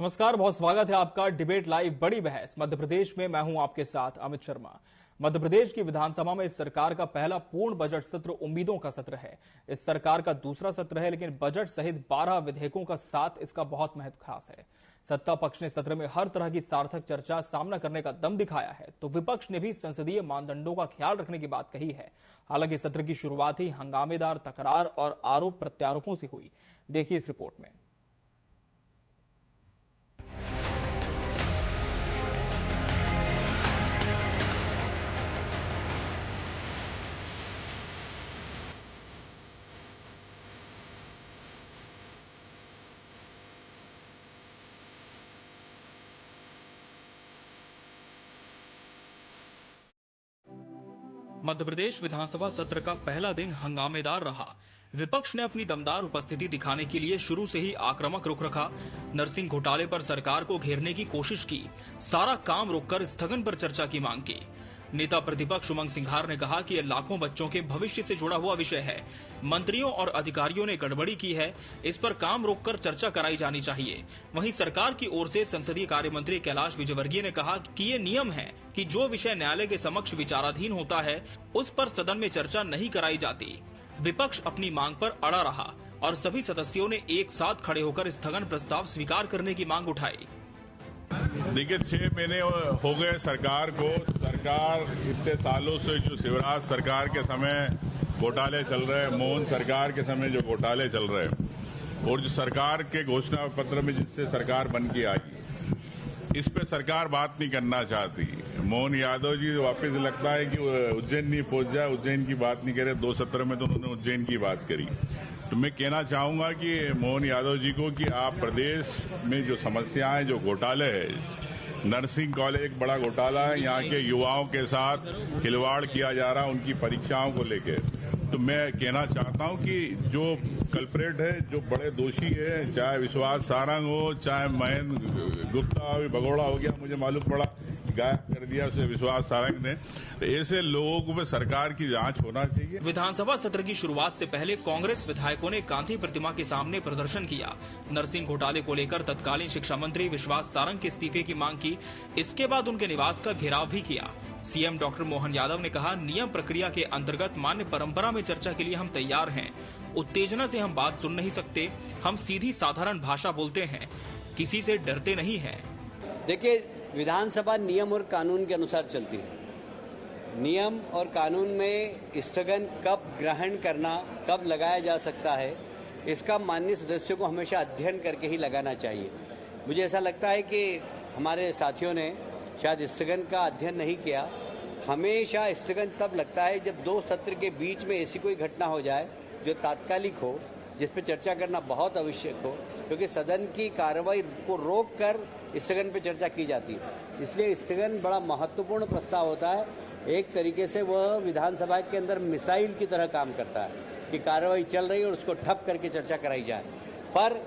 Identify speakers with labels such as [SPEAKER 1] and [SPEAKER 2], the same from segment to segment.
[SPEAKER 1] नमस्कार, बहुत स्वागत है आपका डिबेट लाइव बड़ी बहस मध्य प्रदेश में। मैं हूं आपके साथ अमित शर्मा। मध्य प्रदेश की विधानसभा में इस सरकार का पहला पूर्ण बजट सत्र उम्मीदों का सत्र है। इस सरकार का दूसरा सत्र है, लेकिन बजट सहित 12 विधेयकों का साथ इसका बहुत महत्व खास है। सत्ता पक्ष ने सत्र में हर तरह की सार्थक चर्चा सामना करने का दम दिखाया है, तो विपक्ष ने भी संसदीय मानदंडों का ख्याल रखने की बात कही है। हालांकि सत्र की शुरुआत ही हंगामेदार तकरार और आरोप प्रत्यारोपों से हुई। देखिए इस रिपोर्ट में। मध्य प्रदेश विधानसभा सत्र का पहला दिन हंगामेदार रहा। विपक्ष ने अपनी दमदार उपस्थिति दिखाने के लिए शुरू से ही आक्रामक रुख रखा। नरसिंह घोटाले पर सरकार को घेरने की कोशिश की, सारा काम रोककर स्थगन पर चर्चा की मांग की। नेता प्रतिपक्ष उमंग सिंघार ने कहा कि यह लाखों बच्चों के भविष्य से जुड़ा हुआ विषय है। मंत्रियों और अधिकारियों ने गड़बड़ी की है, इस पर काम रोककर चर्चा कराई जानी चाहिए। वहीं सरकार की ओर से संसदीय कार्य मंत्री कैलाश विजयवर्गीय ने कहा कि ये नियम है कि जो विषय न्यायालय के समक्ष विचाराधीन होता है उस पर सदन में चर्चा नहीं कराई जाती। विपक्ष अपनी मांग पर अड़ा रहा और सभी सदस्यों ने एक साथ खड़े होकर स्थगन प्रस्ताव स्वीकार करने की मांग उठाई।
[SPEAKER 2] देखिए, 6 महीने हो गए सरकार को। सरकार इतने सालों से जो शिवराज सरकार के समय घोटाले चल रहे, मोहन सरकार के समय जो घोटाले चल रहे, और जो सरकार के घोषणा पत्र में जिससे सरकार बन के आई, इस पे सरकार बात नहीं करना चाहती। मोहन यादव जी वापस लगता है कि उज्जैन नहीं पहुंच जाए, उज्जैन की बात नहीं करे। 2 सत्र में तो उन्होंने उज्जैन की बात करी। तो मैं कहना चाहूंगा कि मोहन यादव जी को कि आप प्रदेश में जो समस्याएं, जो घोटाले है, नर्सिंग कॉलेज एक बड़ा घोटाला है, यहाँ के युवाओं के साथ खिलवाड़ किया जा रहा है उनकी परीक्षाओं को लेकर। तो मैं कहना चाहता हूं कि जो कल्प्रेट है, जो बड़े दोषी है, चाहे विश्वास सारंग हो, चाहे महेंद्र गुप्ता भगोड़ा हो गया, मुझे मालूम पड़ा गायब कर दिया उसे विश्वास सारंग ने, तो ऐसे लोगों पर सरकार की जांच होना चाहिए।
[SPEAKER 1] विधानसभा सत्र की शुरुआत से पहले कांग्रेस विधायकों ने गांधी प्रतिमा के सामने प्रदर्शन किया। नरसिंह घोटाले को लेकर तत्कालीन शिक्षा मंत्री विश्वास सारंग के इस्तीफे की मांग की। इसके बाद उनके निवास का घेराव भी किया। सीएम डॉक्टर मोहन यादव ने कहा, नियम प्रक्रिया के अंतर्गत मान्य परंपरा में चर्चा के लिए हम तैयार हैं। उत्तेजना से हम बात सुन नहीं सकते, हम सीधी साधारण भाषा बोलते हैं, किसी से डरते नहीं हैं।
[SPEAKER 3] देखिए, विधानसभा नियम और कानून के अनुसार चलती है। नियम और कानून में स्थगन कब ग्रहण करना, कब लगाया जा सकता है, इसका माननीय सदस्यों को हमेशा अध्ययन करके ही लगाना चाहिए। मुझे ऐसा लगता है कि हमारे साथियों ने शायद स्थगन का अध्ययन नहीं किया। हमेशा स्थगन तब लगता है जब 2 सत्र के बीच में ऐसी कोई घटना हो जाए जो तात्कालिक हो, जिस पर चर्चा करना बहुत आवश्यक हो, क्योंकि सदन की कार्रवाई को रोक कर स्थगन पर चर्चा की जाती है। इसलिए स्थगन बड़ा महत्वपूर्ण प्रस्ताव होता है। एक तरीके से वह विधानसभा के अंदर मिसाइल की तरह काम करता है कि कार्रवाई चल रही है और उसको ठप करके चर्चा कराई जाए। पर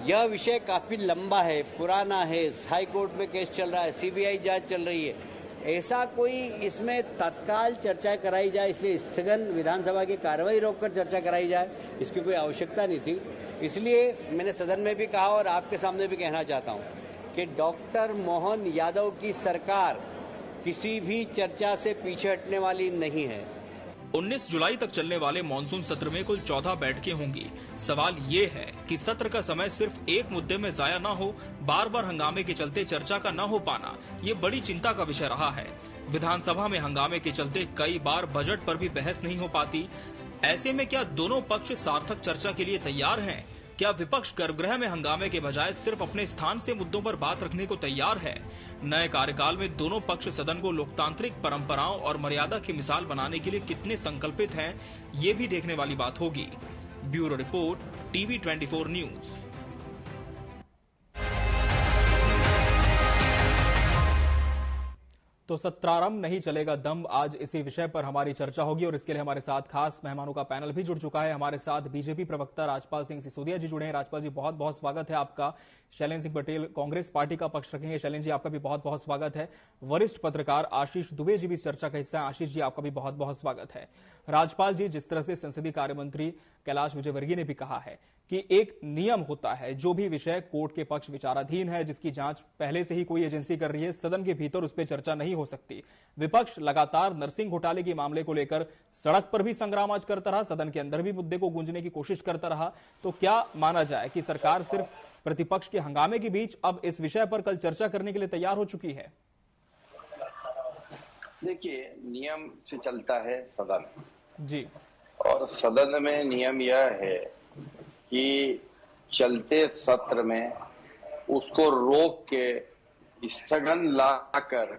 [SPEAKER 3] यह विषय काफी लंबा है, पुराना है, हाई कोर्ट में केस चल रहा है, सीबीआई जांच चल रही है। ऐसा कोई इसमें तत्काल चर्चा कराई जाए, इसलिए स्थगन विधानसभा की कार्रवाई रोककर चर्चा कराई जाए, इसकी कोई आवश्यकता नहीं थी। इसलिए मैंने सदन में भी कहा और आपके सामने भी कहना चाहता हूं कि डॉक्टर मोहन यादव की सरकार किसी भी चर्चा से पीछे हटने वाली नहीं है।
[SPEAKER 1] 19 जुलाई तक चलने वाले मानसून सत्र में कुल 14 बैठकें होंगी। सवाल ये है कि सत्र का समय सिर्फ एक मुद्दे में जाया न हो, बार बार हंगामे के चलते चर्चा का न हो पाना ये बड़ी चिंता का विषय रहा है। विधानसभा में हंगामे के चलते कई बार बजट पर भी बहस नहीं हो पाती। ऐसे में क्या दोनों पक्ष सार्थक चर्चा के लिए तैयार हैं? क्या विपक्ष गर्भगृह में हंगामे के बजाय सिर्फ अपने स्थान से मुद्दों पर बात रखने को तैयार है? नए कार्यकाल में दोनों पक्ष सदन को लोकतांत्रिक परंपराओं और मर्यादा की मिसाल बनाने के लिए कितने संकल्पित हैं, ये भी देखने वाली बात होगी। Bureau report, TV 24 news. तो सत्रारंभ नहीं चलेगा दम, आज इसी विषय पर हमारी चर्चा होगी और इसके लिए हमारे साथ खास मेहमानों का पैनल भी जुड़ चुका है। हमारे साथ बीजेपी प्रवक्ता राजपाल सिंह सिसोदिया जी जुड़े हैं। राजपाल जी, बहुत बहुत स्वागत है आपका। शैलेंद्र सिंह पटेल कांग्रेस पार्टी का पक्ष रखेंगे। शैलेंद्र जी, आपका भी बहुत बहुत स्वागत है। वरिष्ठ पत्रकार आशीष दुबे जी भी इस चर्चा का हिस्सा है। आशीष जी, आपका भी बहुत बहुत स्वागत है। राजपाल जी, जिस तरह से संसदीय कार्य मंत्री कैलाश विजयवर्गीय ने भी कहा है कि एक नियम होता है, जो भी विषय कोर्ट के पक्ष विचाराधीन है, जिसकी जांच पहले से ही कोई एजेंसी कर रही है, सदन के भीतर उस पर चर्चा नहीं हो सकती। विपक्ष लगातार नरसिंह घोटाले के मामले को लेकर सड़क पर भी संग्राम आज करता रहा, सदन के अंदर भी मुद्दे को गूंजने की कोशिश करता रहा। तो क्या माना जाए कि सरकार सिर्फ प्रतिपक्ष के हंगामे के बीच अब इस विषय पर कल चर्चा करने के लिए तैयार हो चुकी है?
[SPEAKER 4] देखिए, नियम से चलता है सदन
[SPEAKER 1] जी,
[SPEAKER 4] और सदन में नियम यह है कि चलते सत्र में उसको रोक के स्थगन लाकर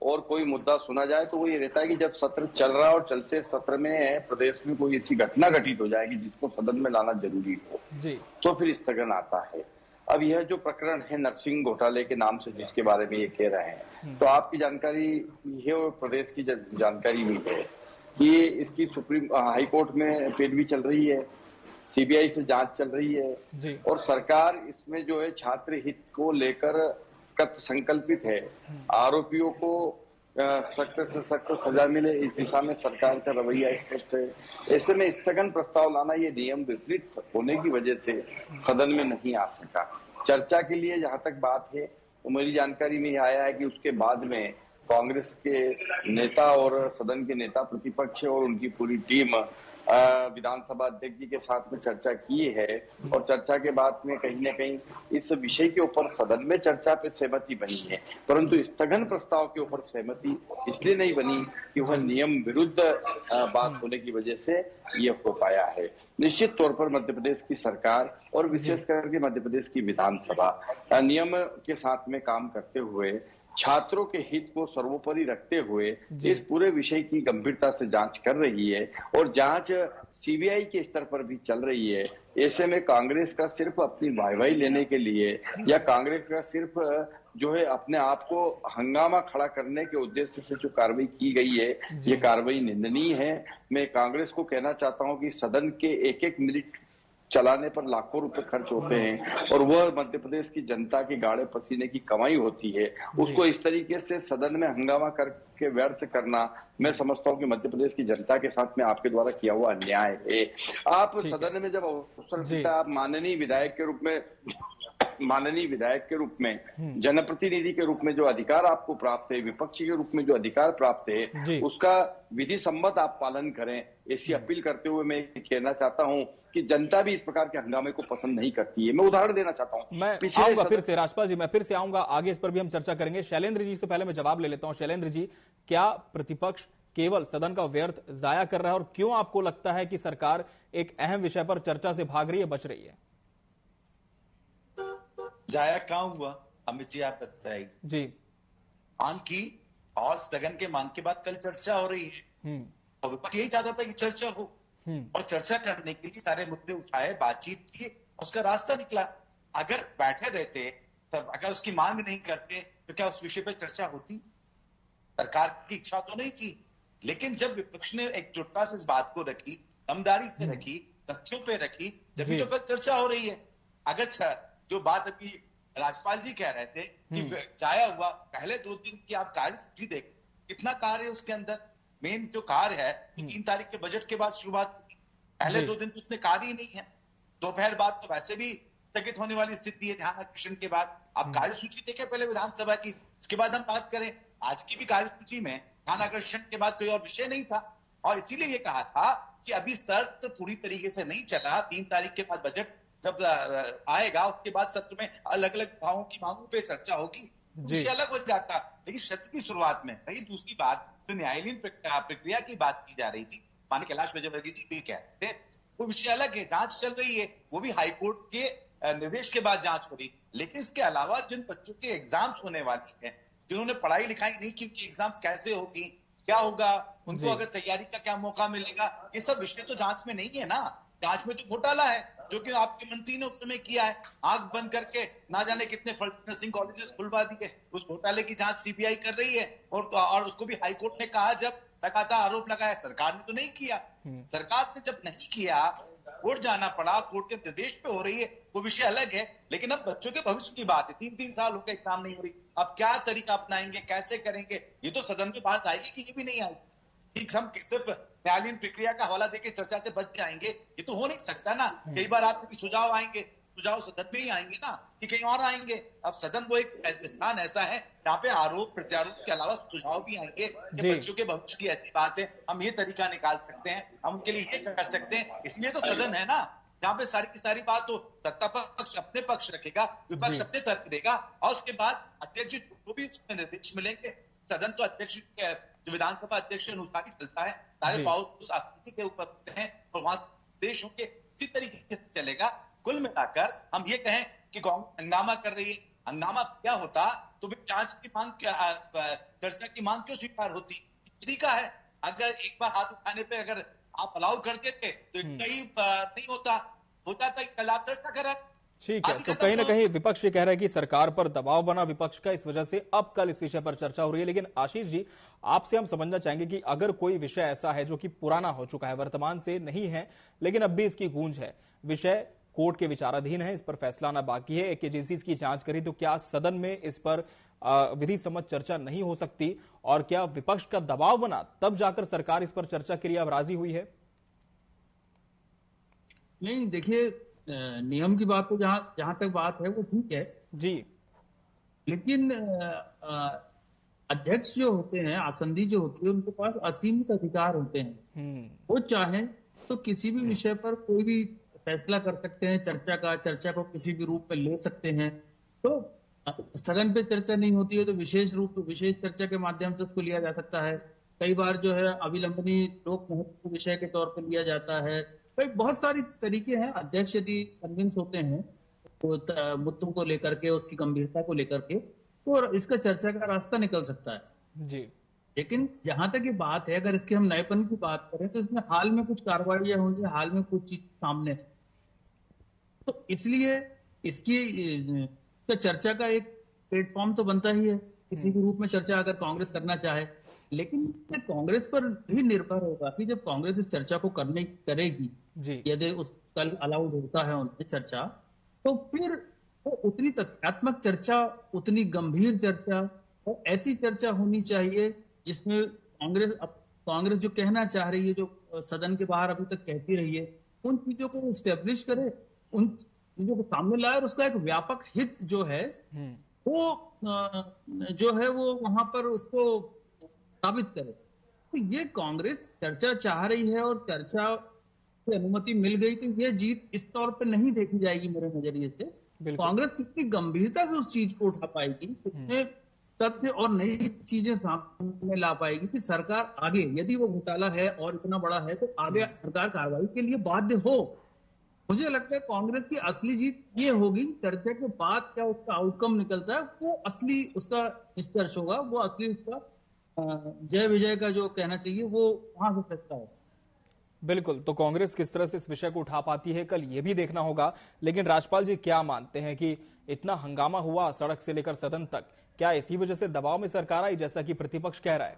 [SPEAKER 4] और कोई मुद्दा सुना जाए, तो वो ये रहता है कि जब सत्र चल रहा है और चलते सत्र में प्रदेश में कोई ऐसी घटना घटित हो जाएगी जिसको सदन में लाना जरूरी हो
[SPEAKER 1] जी,
[SPEAKER 4] तो फिर स्थगन आता है। अब यह जो प्रकरण है नरसिंह घोटाले के नाम से जिसके बारे में ये कह रहे हैं, तो आपकी जानकारी ये और प्रदेश की जानकारी भी है कि इसकी सुप्रीम हाई कोर्ट में पैरवी चल रही है, सीबीआई से जांच चल रही है
[SPEAKER 1] जी,
[SPEAKER 4] और सरकार इसमें जो है छात्र हित को लेकर कृत संकल्पित है। आरोपियों को सख्त से सख्त सजा मिले, इस दिशा में सरकार का रवैया स्पष्ट है। ऐसे में स्थगन प्रस्ताव लाना ये नियम विपरीत होने की वजह से सदन में नहीं आ सका। चर्चा के लिए जहां तक बात है, तो मेरी जानकारी में यह आया है कि उसके बाद में कांग्रेस के नेता और सदन के नेता प्रतिपक्ष और उनकी पूरी टीम विधानसभा अध्यक्ष जी के साथ में चर्चा की है और चर्चा के बाद में कहीं न कहीं इस विषय के ऊपर सदन में चर्चा पे सहमति बनी है, परंतु स्थगन प्रस्ताव के ऊपर सहमति इसलिए नहीं बनी कि वह नियम विरुद्ध बात होने की वजह से ये हो पाया है। निश्चित तौर पर मध्य प्रदेश की सरकार और विशेष करके मध्य प्रदेश की विधानसभा नियम के साथ में काम करते हुए छात्रों के हित को सर्वोपरि रखते हुए इस पूरे विषय की गंभीरता से जांच कर रही है और जांच सीबीआई के स्तर पर भी चल रही है। ऐसे में कांग्रेस का सिर्फ अपनी वाहवाही लेने के लिए या कांग्रेस का सिर्फ जो है अपने आप को हंगामा खड़ा करने के उद्देश्य से जो कार्रवाई की गई है, ये कार्रवाई निंदनीय है। मैं कांग्रेस को कहना चाहता हूं कि सदन के एक एक मिनट चलाने पर लाखों रुपए खर्च होते हैं और वह मध्य प्रदेश की जनता की गाढ़े पसीने की कमाई होती है, उसको इस तरीके से सदन में हंगामा करके व्यर्थ करना, मैं समझता हूं कि मध्य प्रदेश की जनता के साथ में आपके द्वारा किया हुआ अन्याय है। आप सदन में जब अवसर आप माननीय विधायक के रूप में जनप्रतिनिधि के रूप में जो अधिकार आपको प्राप्त है, विपक्ष के रूप में जो अधिकार प्राप्त है, उसका विधि सम्मत आप पालन करें, ऐसी अपील करते हुए मैं कहना चाहता हूं कि जनता भी इस प्रकार के हंगामे को पसंद नहीं करती है। मैं उदाहरण देना चाहता हूं,
[SPEAKER 1] मैं आऊंगा फिर से राजपाल जी, मैं फिर से आऊंगा, आगे इस पर भी हम चर्चा करेंगे। शैलेंद्र जी से पहले मैं जवाब ले लेता हूं। शैलेंद्र जी, क्या प्रतिपक्ष केवल सदन का व्यर्थ जाया कर रहा है और क्यों आपको लगता है कि सरकार एक अहम विषय पर चर्चा से भाग रही है, बच रही है?
[SPEAKER 5] जाया कहां हुआ अमित जी, आप बताइए
[SPEAKER 1] जी।
[SPEAKER 5] मांग की और स्थगन के मांग के बाद कल चर्चा हो रही है और विपक्ष यही चाहता था कि चर्चा हो और चर्चा करने के लिए सारे मुद्दे उठाए, बातचीत की, उसका रास्ता निकला। अगर बैठे रहते, अगर उसकी मांग नहीं करते तो क्या उस विषय पर चर्चा होती? सरकार की इच्छा तो नहीं थी, लेकिन जब विपक्ष ने एकजुटता से इस बात को रखी, दमदारी से रखी, तथ्यों पे रखी, जब तो कल चर्चा हो रही है। अगर जो बात अभी राजपाल जी कह रहे थे कि जाया हुआ, पहले 2 दिन की आप कार्यसूची देख, कितना कार्य है उसके अंदर। मेन जो कार्य है तो 3 तारीख के बजट के बाद शुरुआत, पहले 2 दिन तो उतने कार्य ही नहीं है। दोपहर बाद तो वैसे भी स्थगित होने वाली स्थिति है ध्यान आकर्षण के बाद। आप कार्यसूची देखें पहले विधानसभा की, उसके बाद हम बात करें। आज की भी कार्यसूची में ध्यान आकर्षण के बाद कोई और विषय नहीं था और इसीलिए ये कहा था कि अभी शर्त पूरी तरीके से नहीं चला। 3 तारीख के बाद बजट जब आएगा उसके बाद सत्र में अलग अलग विभागों की मांगों पे चर्चा होगी, विषय अलग हो जाता। लेकिन सत्र की शुरुआत में रही दूसरी बात, तो न्यायालयीन प्रक्रिया की बात की जा रही थी, माननीय कैलाश विजयवर्गीय जी भी कहते थे, वो विषय अलग है, जांच चल रही है, वो भी हाईकोर्ट के निर्देश के बाद जांच हो रही। लेकिन इसके अलावा जिन बच्चों के एग्जाम्स होने वाली है, जिन्होंने पढ़ाई लिखाई नहीं की, उनकी एग्जाम्स कैसे होगी, क्या होगा, उनको अगर तैयारी का क्या मौका मिलेगा, ये सब विषय तो जांच में नहीं है ना। जांच में तो घोटाला है जो कि आपके मंत्री ने उस समय किया है, आंख बंद करके ना जाने कितने नर्सिंग कॉलेजेस खुलवा दिए। उस घोटाले की जांच सीबीआई कर रही है और उसको भी हाईकोर्ट ने कहा, जब लगातार आरोप लगाया, सरकार ने तो नहीं किया। सरकार ने जब नहीं किया, कोर्ट जाना पड़ा, कोर्ट के निर्देश पे हो रही है, वो विषय अलग है। लेकिन अब बच्चों के भविष्य की बात है, 3-3 साल हो गए एग्जाम नहीं हो रही, अब क्या तरीका अपनाएंगे, कैसे करेंगे, ये तो सदन में बात आएगी कि ये भी नहीं आएगी। कि हम सिर्फ न्यायालयीन प्रक्रिया का हवाला देकर चर्चा से बच जाएंगे, ये तो हो नहीं सकता ना। कई बार आपके सुझाव आएंगे, सुझाव सदन में ही आएंगे ना, कि कहीं और आएंगे। अब सदन वो एक स्थान ऐसा है जहाँ पे आरोप प्रत्यारोप के अलावा सुझाव भी आएंगे कि बच्चों के भविष्य की ऐसी बात है, हम ये तरीका निकाल सकते हैं, हम उनके लिए ये कर सकते हैं। इसलिए तो सदन है ना, जहाँ पे सारी की सारी बात तो सत्ता पक्ष अपने पक्ष रखेगा, विपक्ष अपने तर्क देगा, और उसके बाद अध्यक्ष जी को भी उसमें निर्देश मिलेंगे। सदन तो अध्यक्ष जो विधानसभा अध्यक्ष अनुसार ही चलता है, सारे पाउस उस आकृति के ऊपर होते हैं और वहां देश होंगे, इसी तरीके से चलेगा। कुल मिलाकर हम ये कहें कि कांग्रेस हंगामा कर रही है, हंगामा क्या होता तो भी जांच की मांग, चर्चा की मांग क्यों स्वीकार होती? तरीका है, अगर एक बार हाथ उठाने पे अगर आप अलाउ कर देते तो कहीं नहीं होता था कि कल आप चर्चा करें।
[SPEAKER 1] ठीक है, तो कहीं ना कहीं विपक्ष ये कह रहा है कि सरकार पर दबाव बना विपक्ष का, इस वजह से अब कल इस विषय पर चर्चा हो रही है। लेकिन आशीष जी, आपसे हम समझना चाहेंगे कि अगर कोई विषय ऐसा है जो कि पुराना हो चुका है, वर्तमान से नहीं है, लेकिन अब भी इसकी गूंज है, विषय कोर्ट के विचाराधीन है, इस पर फैसला आना बाकी है, एक एजेंसी इसकी जांच करी, तो क्या सदन में इस पर विधि सम्मत चर्चा नहीं हो सकती? और क्या विपक्ष का दबाव बना तब जाकर सरकार इस पर चर्चा के लिए अब राजी हुई है?
[SPEAKER 6] नहीं, देखिए, नियम की बात तो जहां तक बात है वो ठीक है
[SPEAKER 1] जी,
[SPEAKER 6] लेकिन अध्यक्ष जो होते हैं, आसंदी जो होती है, उनके पास असीमित अधिकार होते हैं। वो चाहें तो किसी भी विषय पर कोई भी फैसला कर सकते हैं, चर्चा को किसी भी रूप में ले सकते हैं। तो सदन पे चर्चा नहीं होती है तो विशेष चर्चा के माध्यम से उसको लिया जा सकता है। कई बार जो है अविलंबनीय लोक महत्व विषय के तौर पर लिया जाता है। भाई बहुत सारी तरीके हैं। अध्यक्ष यदि कन्विंस होते हैं तो मुद्दों को लेकर के, उसकी गंभीरता को लेकर के, तो इसका चर्चा का रास्ता निकल सकता है
[SPEAKER 1] जी।
[SPEAKER 6] लेकिन जहां तक ये बात है, अगर इसके हम नएपन की बात करें तो इसमें हाल में कुछ कार्रवाइयां होंगी, हाल में कुछ चीज सामने, तो इसलिए इसकी चर्चा का एक प्लेटफॉर्म तो बनता ही है किसी भी रूप में चर्चा अगर कांग्रेस करना चाहे। लेकिन कांग्रेस पर भी निर्भर होगा कि जब कांग्रेस इस चर्चा को करेगी, यदि उस कल अलाउड होता है उनकी चर्चा, तो फिर वो उतनी तथ्यात्मक चर्चा, उतनी गंभीर चर्चा और ऐसी चर्चा होनी चाहिए जिसमें कांग्रेस जो कहना चाह रही है, जो सदन के बाहर अभी तक कहती रही है, उन चीजों को स्टेब्लिश करे, उन चीजों को सामने लाए और उसका एक व्यापक हित जो है वो वहां पर उसको साबित करे। तो ये कांग्रेस चर्चा चाह रही है और चर्चा की अनुमति मिल गई तो ये जीत इस तौर पे नहीं देखी जाएगी मेरे नजरिए से। कांग्रेस कितनी गंभीरता से उस चीज को उठा पाएगी, कितने तथ्य और नई चीजें सामने ला पाएगी कि सरकार आगे, यदि वो घोटाला है और इतना बड़ा है तो आगे सरकार कार्रवाई के लिए बाध्य हो। मुझे लगता है कांग्रेस की असली जीत ये होगी, चर्चा के बाद क्या उसका आउटकम निकलता है वो असली उसका निष्कर्ष होगा, वो असली उसका जय विजय का जो कहना चाहिए वो वहां से फैसला होगा।
[SPEAKER 1] बिल्कुल, तो कांग्रेस किस तरह से इस विषय को उठा पाती है कल ये भी देखना होगा। लेकिन राजपाल जी, क्या मानते हैं कि इतना हंगामा हुआ सड़क से लेकर सदन तक, क्या इसी वजह से दबाव में सरकार आई जैसा कि प्रतिपक्ष कह रहा है?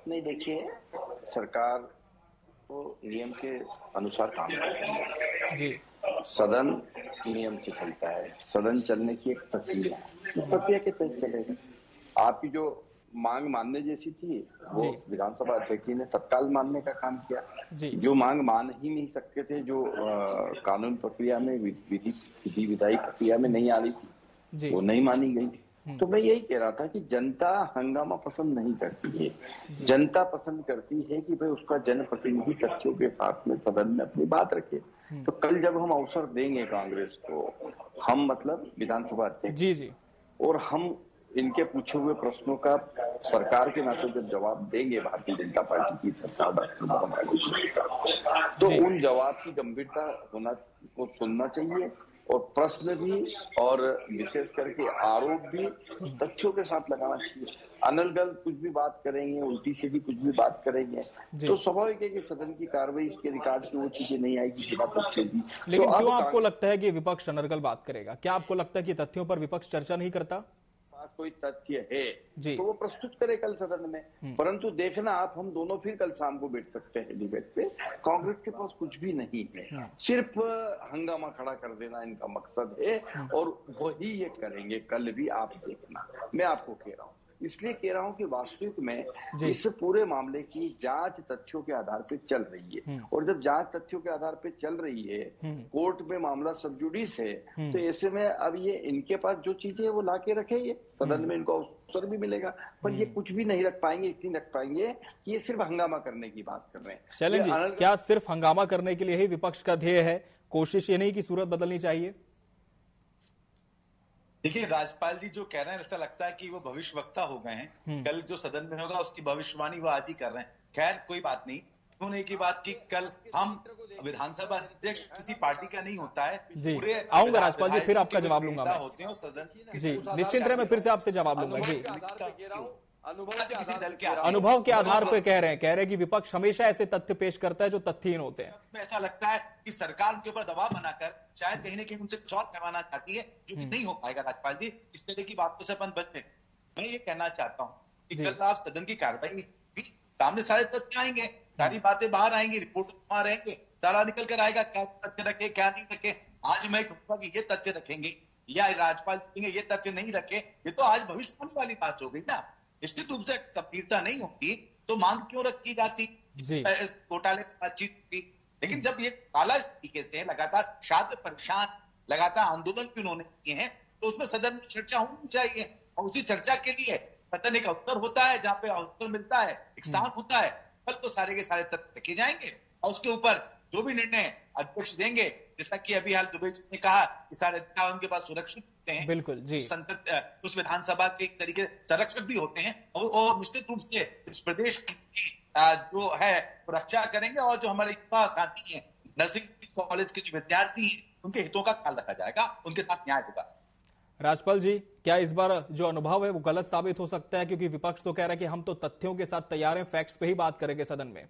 [SPEAKER 7] नहीं, देखिए, सरकार तो नियम के अनुसार काम करती है जी। सदन नियम से चलता है, सदन चलने की एक प्रक्रिया है, प्रक्रिया के तहत चलेगा। आपकी जो मांग मानने जैसी थी वो विधानसभा अध्यक्ष ने तत्काल मानने का काम किया। जो मांग मान ही नहीं सकते थे, जो कानून प्रक्रिया में, विधायी प्रक्रिया में नहीं आ रही थी, वो नहीं मानी गई। तो मैं यही कह रहा था कि जनता हंगामा पसंद नहीं करती है। जनता पसंद करती है कि भाई उसका जनप्रतिनिधि तथ्यों के साथ में सदन में अपनी बात रखे। तो कल जब हम अवसर देंगे कांग्रेस को, हम मतलब विधानसभा अध्यक्ष, और हम इनके पूछे हुए प्रश्नों का सरकार के नाते जब जवाब देंगे भारतीय जनता पार्टी की सरकार, तो उन जवाब की गंभीरता को सुनना चाहिए और प्रश्न भी और विशेष करके आरोप भी तथ्यों के साथ लगाना चाहिए। अनर्गल कुछ भी बात करेंगे, उल्टी से भी कुछ भी बात करेंगे तो स्वाभाविक है कि सदन की कार्रवाई इसके रिकॉर्ड से वो चीजें नहीं आएगी बिना तथ्यों की।
[SPEAKER 1] लेकिन क्यों आपको लगता है कि विपक्ष अनर्गल बात करेगा? क्या आपको लगता है कि तथ्यों पर विपक्ष चर्चा नहीं करता?
[SPEAKER 7] कोई तथ्य है तो वो प्रस्तुत करे कल सदन में। परंतु देखना आप, हम दोनों फिर कल शाम को बैठ सकते हैं डिबेट पे। कांग्रेस के पास कुछ भी नहीं है, सिर्फ हंगामा खड़ा कर देना इनका मकसद है और वही ये करेंगे कल भी। आप देखना, मैं आपको कह रहा हूँ, इसलिए कह रहा हूं कि वास्तविक में इस पूरे मामले की जांच तथ्यों के आधार पर चल रही है, और जब जांच तथ्यों के आधार पर चल रही है, कोर्ट में मामला सब जुडिस है, तो ऐसे में अब ये इनके पास जो चीजें है वो ला के रखे, ये सदन में इनको अवसर भी मिलेगा, पर ये कुछ भी नहीं रख पाएंगे, इतनी रख पाएंगे कि ये सिर्फ हंगामा करने की बात कर रहे हैं।
[SPEAKER 1] शैलेंद्र जी, क्या सिर्फ हंगामा करने के लिए ही विपक्ष का ध्येय है? कोशिश ये नहीं कि सूरत बदलनी चाहिए?
[SPEAKER 5] देखिए, राज्यपाल जी जो कह रहे हैं, ऐसा लगता है कि वो भविष्यवक्ता हो गए हैं। कल जो सदन में होगा उसकी भविष्यवाणी वो आज ही कर रहे हैं। खैर कोई बात नहीं, उन्होंने की बात की, कल हम विधानसभा अध्यक्ष किसी पार्टी का नहीं होता है।
[SPEAKER 1] जी, आऊंगा राज्यपाल जी, फिर आपका जवाब लूंगा मैं।
[SPEAKER 5] होते हैं सदन
[SPEAKER 1] जी, निश्चित रहे, मैं फिर से आपसे जवाब लूंगा। जी, अनुभव के आधार पर कह रहे हैं कि विपक्ष हमेशा ऐसे तथ्य पेश करता है जो तथ्यहीन होते हैं।
[SPEAKER 5] ऐसा लगता है कि सरकार उनके ऊपर दबाव बनाकर शायद कहीं न कहीं उनसे कुछ और करवाना चाहती है, जो कि नहीं हो पाएगा। राज्यपाल जी, इस तरह की बातों से अपन बचते। मैं ये कहना चाहता हूँ कि कल आप सदन की कार्रवाई में सामने सारे तथ्य आएंगे, सारी बातें बाहर आएंगी, रिपोर्ट वहां रहेंगे, सारा निकल कर आएगा, क्या तथ्य रखे क्या नहीं रखे। आज मैं कहूंगा कि ये तथ्य रखेंगे या राज्यपाल कहेंगे ये तथ्य नहीं रखे, ये तो आज भविष्यवाणी वाली बात हो गई ना। निश्चित रूप से गंभीरता नहीं होती तो मांग क्यों रखी जाती, इस घोटाले की बातचीत की। लेकिन जब ये काला इस तरीके से लगातार छात्र परेशान, लगातार आंदोलन भी उन्होंने किए हैं, तो उसमें सदन में चर्चा होनी चाहिए, और उसी चर्चा के लिए सदन एक अवसर होता है जहां पे अवसर मिलता है, एक स्थान होता है। कल तो सारे के सारे तथ्य रखे जाएंगे और उसके ऊपर जो भी निर्णय अध्यक्ष देंगे, जैसा कि अभी हाल दुबे जी ने कहा कि सारे अधिकार उनके पास सुरक्षित होते हैं।
[SPEAKER 1] बिल्कुल जी,
[SPEAKER 5] संसद उस विधानसभा के एक तरीके संरक्षक भी होते हैं, और निश्चित रूप से इस प्रदेश की जो है रक्षा करेंगे, और जो हमारे युवा साथी हैं, नर्सिंग कॉलेज के जो विद्यार्थी हैं, उनके हितों का ख्याल रखा जाएगा, उनके साथ न्याय होगा।
[SPEAKER 1] राज्यपाल जी, क्या इस बार जो अनुभव है वो गलत साबित हो सकता है? क्योंकि विपक्ष तो कह रहा है कि हम तो तथ्यों के साथ तैयार हैं, फैक्ट्स पे ही बात करेंगे सदन में।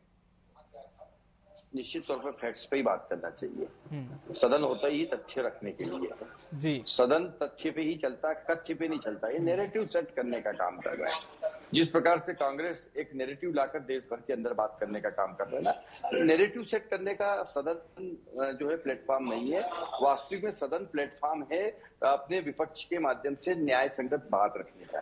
[SPEAKER 7] निश्चित तौर पर फैक्ट्स पे ही बात करना चाहिए। सदन होता ही तथ्य रखने के लिए
[SPEAKER 1] जी,
[SPEAKER 7] सदन तथ्य पे ही चलता, कथ्य पे नहीं चलता। ये नैरेटिव सेट करने का काम कर रहा है। जिस प्रकार से कांग्रेस एक नैरेटिव लाकर देश भर के अंदर बात करने का काम कर रहा है ना, नैरेटिव सेट करने का सदन जो है प्लेटफॉर्म नहीं है। वास्तविक में सदन प्लेटफॉर्म है अपने विपक्ष के माध्यम से न्याय संगत बात रखने का।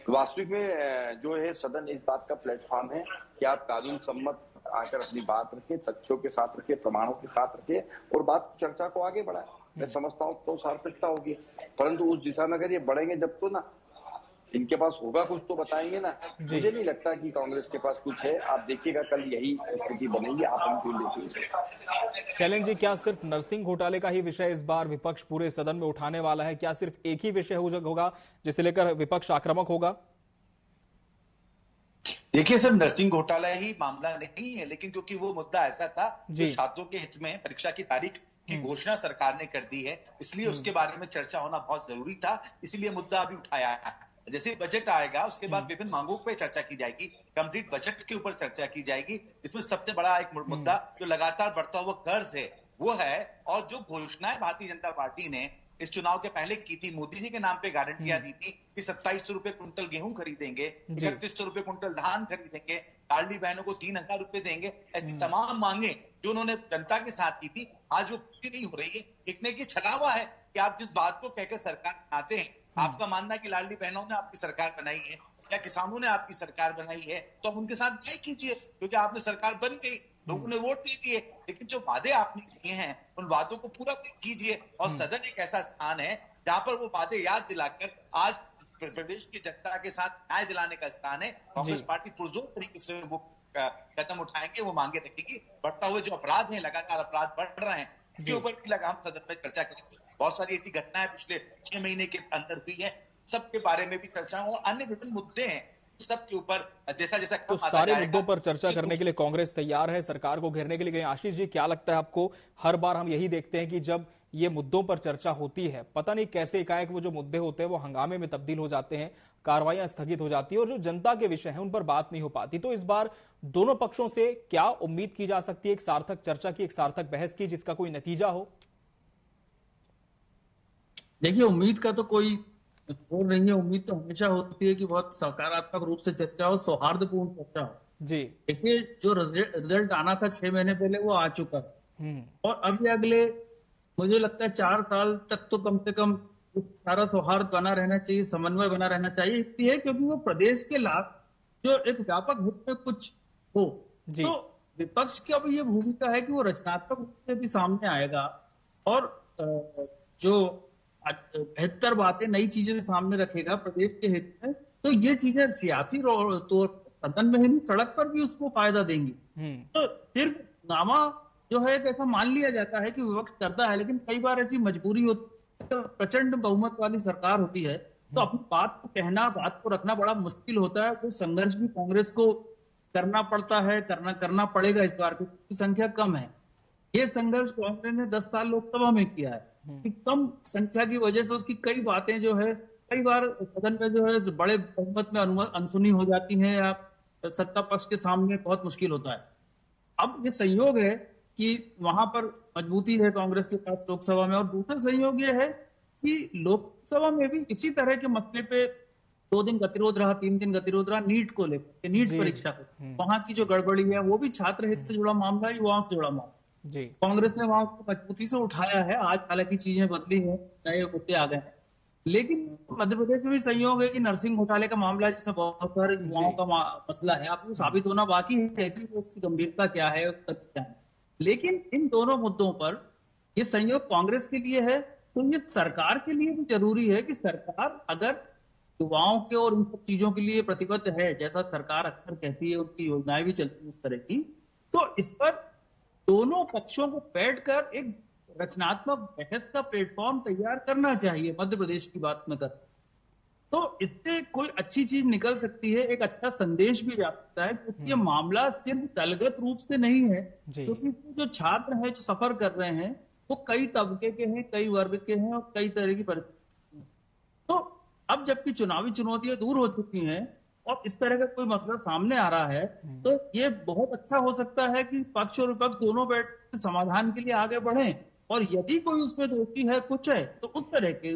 [SPEAKER 7] वास्तविक में जो है सदन इस बात का प्लेटफॉर्म है कि आप कानून सम्मत आकर अपनी बात रखें, तथ्यों के साथ रखें, प्रमाणों के साथ रखें, और बात चर्चा को आगे बढ़ाएं। मैं समझता हूँ तो सार्थकता होगी, परंतु उस दिशा में अगर ये बढ़ेंगे जब तो ना, इनके पास होगा कुछ तो बताएंगे ना। मुझे नहीं लगता कि कांग्रेस के पास कुछ है। आप देखिएगा कल यही स्थिति बनेगी, आप हमको देखिए।
[SPEAKER 1] शैलेंद्र जी, क्या सिर्फ नर्सिंग घोटाले का ही विषय इस बार विपक्ष पूरे सदन में उठाने वाला है? क्या सिर्फ एक ही विषय होगा जिसे लेकर विपक्ष आक्रामक होगा?
[SPEAKER 5] देखिए, सिर्फ नर्सिंग घोटाला ही मामला नहीं है, लेकिन क्योंकि वो मुद्दा ऐसा था जो छात्रों के हित में परीक्षा की तारीख की घोषणा सरकार ने कर दी है, इसलिए उसके बारे में चर्चा होना बहुत जरूरी था, इसीलिए मुद्दा अभी उठाया है। जैसे बजट आएगा उसके बाद विभिन्न मांगों पे चर्चा की जाएगी, कंप्लीट बजट के ऊपर चर्चा की जाएगी। इसमें सबसे बड़ा एक मुद्दा जो लगातार बढ़ता हुआ कर्ज है वो है, और जो घोषणाएं भारतीय जनता पार्टी ने इस चुनाव के पहले की थी, मोदी जी के नाम पे गारंटियां दी थी कि 2700 रुपए कुंटल गेहूं खरीदेंगे, 3100 रुपए कुंटल धान खरीदेंगे, लाडली बहनों को 3000 रुपए देंगे, ऐसी तमाम मांगे जो उन्होंने जनता के साथ की थी, आज वो पूरी नहीं हो रही है। देखने की छलावा है कि आप जिस बात को कहकर सरकार बनाते हैं, आपका मानना है कि लाडली बहनों ने आपकी सरकार बनाई है या किसानों ने आपकी सरकार बनाई है, तो आप उनके साथ न्याय कीजिए, क्योंकि आपने सरकार बन गई, लोगों ने वोट दे दिए। लेकिन जो वादे आपने किए हैं उन वादों को पूरा कीजिए, और सदन एक ऐसा स्थान है जहां पर वो वादे याद दिलाकर आज प्रदेश की जनता के साथ न्याय दिलाने का स्थान है। कांग्रेस पार्टी पुरजोर तरीके से वो कदम उठाएंगे, वो मांगे रखेगी। बढ़ता हुए जो अपराध है, लगातार अपराध बढ़ रहे हैं, इसके ऊपर भी हम सदन में चर्चा करेंगे। बहुत सारी ऐसी घटनाएं पिछले 6 महीने के अंदर हुई है, सबके बारे में भी चर्चा हो, अन्य विभिन्न मुद्दे हैं सबके ऊपर जैसा जैसा
[SPEAKER 1] तो सारे मुद्दों पर चर्चा करने के लिए कांग्रेस तैयार है सरकार को घेरने के लिए। आशीष जी, क्या लगता है आपको? हर बार हम यही देखते हैं कि जब ये मुद्दों पर चर्चा होती है, पता नहीं कैसे एकाएक वो जो मुद्दे होते हैं वो हंगामे में तब्दील हो जाते हैं, कार्रवाइयां स्थगित हो जाती है, और जो जनता के विषय हैं उन पर बात नहीं हो पाती। तो इस बार दोनों पक्षों से क्या उम्मीद की जा सकती है? एक सार्थक चर्चा की, एक सार्थक बहस की, जिसका कोई नतीजा हो?
[SPEAKER 6] देखिए, उम्मीद का तो कोई और नहीं है। उम्मीद तो हमेशा होती है कि बहुत सकारात्मक रूप से चर्चा हो, सौहार्दपूर्ण चर्चा हो।
[SPEAKER 1] जी,
[SPEAKER 6] देखिए, जो रिजल्ट आना था 6 महीने पहले वो आ चुका है, और अब ये अगले मुझे लगता है 4 साल तक तो कम से कम सारा सौहार्द बना रहना चाहिए, समन्वय बना रहना चाहिए, इसलिए क्योंकि वो प्रदेश के लाभ जो एक व्यापक हित में कुछ हो। तो विपक्ष की अब ये भूमिका है कि वो रचनात्मक रूप से भी सामने आएगा और जो बेहतर बातें, नई चीजें सामने रखेगा प्रदेश के हित में। तो ये चीजें सियासी तौर सदन में ही नहीं, सड़क पर भी उसको फायदा देंगी। तो सिर्फ नामा जो है ऐसा मान लिया जाता है कि विपक्ष करता है, लेकिन कई बार ऐसी मजबूरी होती है, प्रचंड बहुमत वाली सरकार होती है, तो अपनी बात को कहना, बात को रखना बड़ा मुश्किल होता है। वो संघर्ष भी कांग्रेस को करना पड़ता है, करना पड़ेगा इस बार, क्योंकि संख्या कम है। ये संघर्ष कांग्रेस ने 10 साल लोकसभा में किया है कि कम संख्या की वजह से उसकी कई बातें जो है कई बार सदन में जो है बड़े बहुमत में अनसुनी हो जाती हैं या सत्ता पक्ष के सामने बहुत मुश्किल होता है। अब ये संयोग है कि वहां पर मजबूती है कांग्रेस के पास लोकसभा में, और दूसरा संयोग ये है कि लोकसभा में भी इसी तरह के मसले पे 2 दिन गतिरोध रहा, 3 दिन गतिरोध रहा नीट को लेकर, नीट परीक्षा को। वहां की जो गड़बड़ी है वो भी छात्र हित से जुड़ा मामला है, युवाओं से जुड़ा मामला। कांग्रेस ने वहां को मजबूती से उठाया है। आज हालांकि चीजें बदली हैं, नए मुद्दे आ गए हैं, लेकिन मध्य प्रदेश में भी संयोग है कि नरसिंह घोटाले का मामला है जिसमें बहुत सारे युवाओं का मसला है। आपको साबित होना बाकी है कि उसकी गंभीरता क्या है, तथ्य क्या है। लेकिन इन दोनों मुद्दों पर ये संयोग कांग्रेस के लिए है, तो ये सरकार के लिए भी जरूरी है कि सरकार अगर युवाओं के और इन सब चीजों के लिए प्रतिबद्ध है, जैसा सरकार अक्सर कहती है, उनकी योजनाएं भी चलती है इस तरह की, तो इस पर दोनों पक्षों को बैठकर एक रचनात्मक बहस का प्लेटफॉर्म तैयार करना चाहिए। मध्य प्रदेश की बात में कर, तो इससे कोई अच्छी चीज निकल सकती है, एक अच्छा संदेश भी जा सकता है, क्योंकि ये मामला सिर्फ दलगत रूप से नहीं है, क्योंकि जो छात्र हैं जो सफर कर रहे हैं वो कई तबके के हैं, कई वर्ग के हैं और कई तरह की परिस्थिति। तो अब जबकि चुनावी चुनौतियां दूर हो चुकी हैं और इस तरह का कोई मसला सामने आ रहा है, तो ये बहुत अच्छा हो सकता है कि पक्ष और विपक्ष दोनों बैठ समाधान के लिए आगे बढ़े, और यदि कोई उसमें दोषी है, कुछ है, तो उस तरह के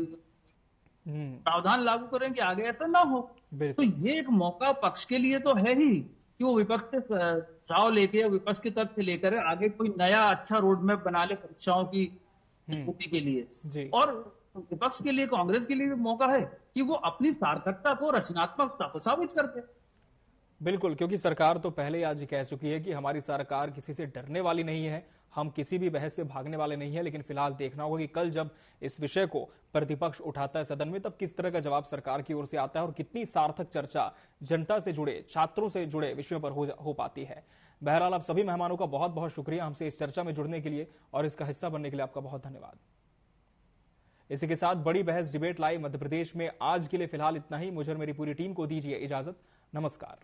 [SPEAKER 6] प्रावधान लागू करें कि आगे ऐसा ना हो। तो ये एक मौका पक्ष के लिए तो है ही कि वो विपक्ष से सुझाव लेके, विपक्ष के तथ्य लेकर आगे कोई नया अच्छा रोड मैप बना ले परीक्षाओं की स्थिति के लिए। और विपक्ष के लिए, कांग्रेस के लिए भी मौका है कि वो अपनी सार्थकता को, रचनात्मकता को साबित करते।
[SPEAKER 1] बिल्कुल, क्योंकि सरकार तो पहले आज कह चुकी है कि हमारी सरकार किसी से डरने वाली नहीं है, हम किसी भी बहस से भागने वाले नहीं है। लेकिन फिलहाल देखना होगा कि कल जब इस विषय को प्रतिपक्ष उठाता है सदन में, तब किस तरह का जवाब सरकार की ओर से आता है और कितनी सार्थक चर्चा जनता से जुड़े, छात्रों से जुड़े विषयों पर हो पाती है। बहरहाल, आप सभी मेहमानों का बहुत बहुत शुक्रिया हमसे इस चर्चा में जुड़ने के लिए और इसका हिस्सा बनने के लिए आपका बहुत धन्यवाद। इसी के साथ बड़ी बहस डिबेट लाइव मध्य प्रदेश में आज के लिए फिलहाल इतना ही। मुझे और मेरी पूरी टीम को दीजिए इजाजत। नमस्कार।